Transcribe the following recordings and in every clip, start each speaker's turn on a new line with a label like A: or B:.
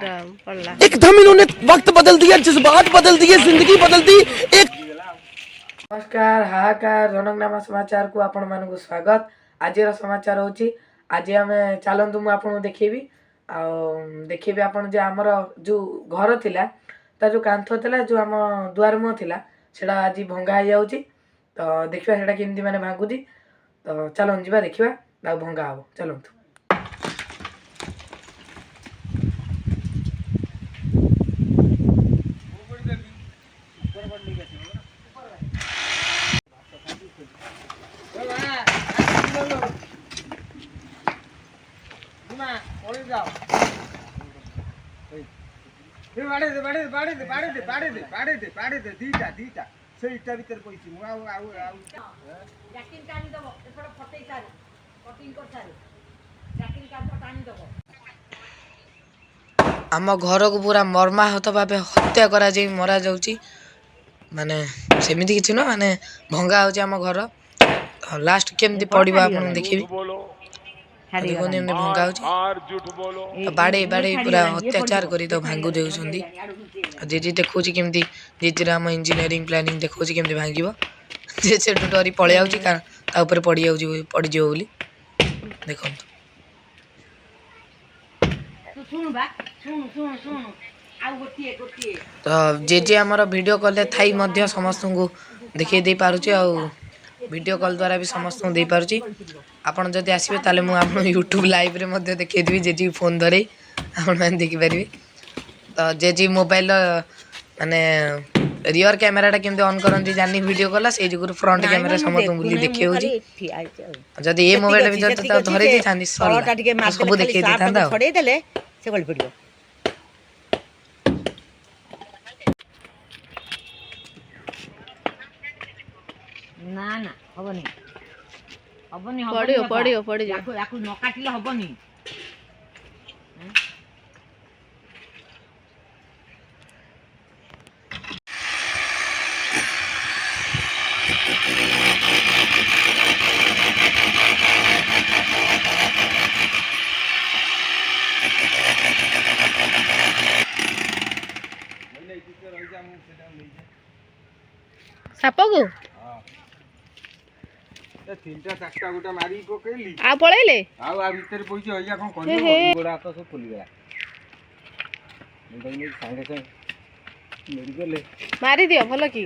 A: एकदम इन्होंने वक्त बदल दिया, जज्बात बदल दिए, जिंदगी बदल दी एक।
B: नमस्कार हाहाकार जनकनामा समाचार को आपण मानक स्वागत। आज समाचार होची आज आम चलतु मुझे आपको देखेबी देखेबी आपन जे आमर जो घर थिला ता जो कांथ थिला जो आम दुआर मुह थिला सेटा आज भंगा हो जाउची। तो देखिबा सेटा केमती माने भांगुची। तो चलन जीवा देखिबा ना भंगा हो चलंतु। आम घर को पूरा मर्माहत भाव हत्या करा जाई मरा जाउची माने सेमिति किछि न माने भंगा होची आम घर। लास्ट केमती पड़िबा आपन देखिबी देखो ने भंगा होची बाड़े बाड़े पूरा अत्याचार करी तो भांगु देउछंदी। जेजी देखौची केमती जेजी हम इंजीनियरिंग प्लानिंग देखौची केमती भांगिबो जे से डरी पळे आउची का ता ऊपर पड़ी जाउची पड़ी जेबो बोली देखो। तो जेजे आमर वीडियो कॉल थाई मध्य समस्त को देखै दे पारुची आ वीडियो कॉल द्वारा भी समस्त को दे पारुची। आपण जदि आसीबे ताले मु आपन YouTube लाइव रे मध्य देखै देबी जेजी फोन धरे आपण मान देखि परिबे। तो जेजी मोबाइल माने रियर कैमरा टा केमते ऑन करंती जानि वीडियो कॉल से जुगुर फ्रंट कैमरा समस्त बुली देखै होजी। जदि ए मोबाइल भी जत धरे दी थांदी सळटा टिके मार सब देखै दी थांदा छडे देले से गल पड़िबो। ना ना हबनी हबनी पड़ियो पड़ियो पड़ी जा याकू न काटिले हबनी। साप को तीनटा चारटा गोटा मारी पकेली आ पळेले आ भीतर पइछि हइया कोन करबो गोडा हाथ सब फुली गया मुंडई संगे से मेडिकल मारी दियो भलो की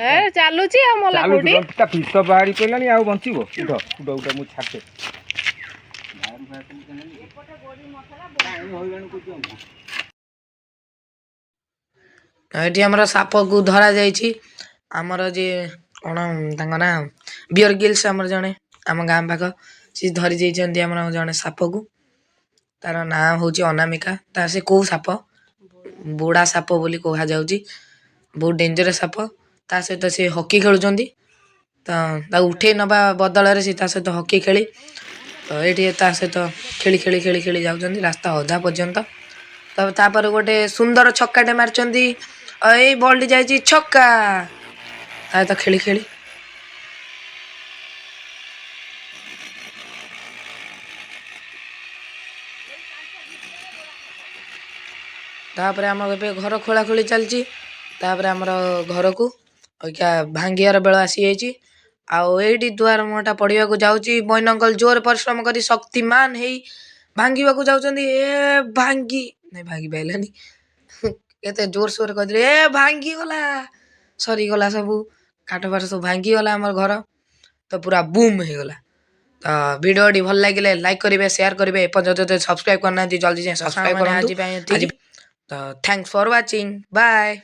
B: ए चालुची आ मला कोडी ता फिस बाहरी पइलानी आ बंचिबो उठ उठ उठ मु छाटे बाहर फाटन कने एपटे गोडी मसला बोली होइलानी कुछ एटी हमरा साप को धरा जाईछि। हमर जे कोन तांग ना बियर गिल्स हमर जने हम गाम भाग सी धरि जाईछन्ती हमर जने साप को तार नाम होची अनामिका। ता से को साप बोडा साप बोली कोहा जाउची बहुत डेंजरस साप। ता सहित से हॉकी खेलुचंती ता उठे नबा बदल रे ता सहित हॉकी खेली तो एठी ता सहित खेली खेली खेली खेली जाउचंती रास्ता अधा पर्यंत। तब तापर गोटे सुंदर छक्काटे मारचंती ए बॉल जाईची छक्का ता तो खेली खेली तापर हम घर खोला खोली चलची। तापर हमर घर को क्या भांगियार बेल आसी जाईची आउ एठी द्वार मोटा पड़िया को जाउची। बइन अंकल जोर परिश्रम करी शक्तिमान हेई भांगीबा को जाउचंदी ए भांगी नहीं भांगी पाइलानी केते जोर सोर कर दिले ए भांगी गला सरी गला सब काट बार सब भांगी गला हमर घर तो पूरा बूम हे गला। तो वीडियो डी भल लागिले लाइक करिवे शेयर करिवे एपन सब्सक्राइब करना जल्दी से सब्सक्राइब करन। तो थैंक्स फॉर वाचिंग बाय।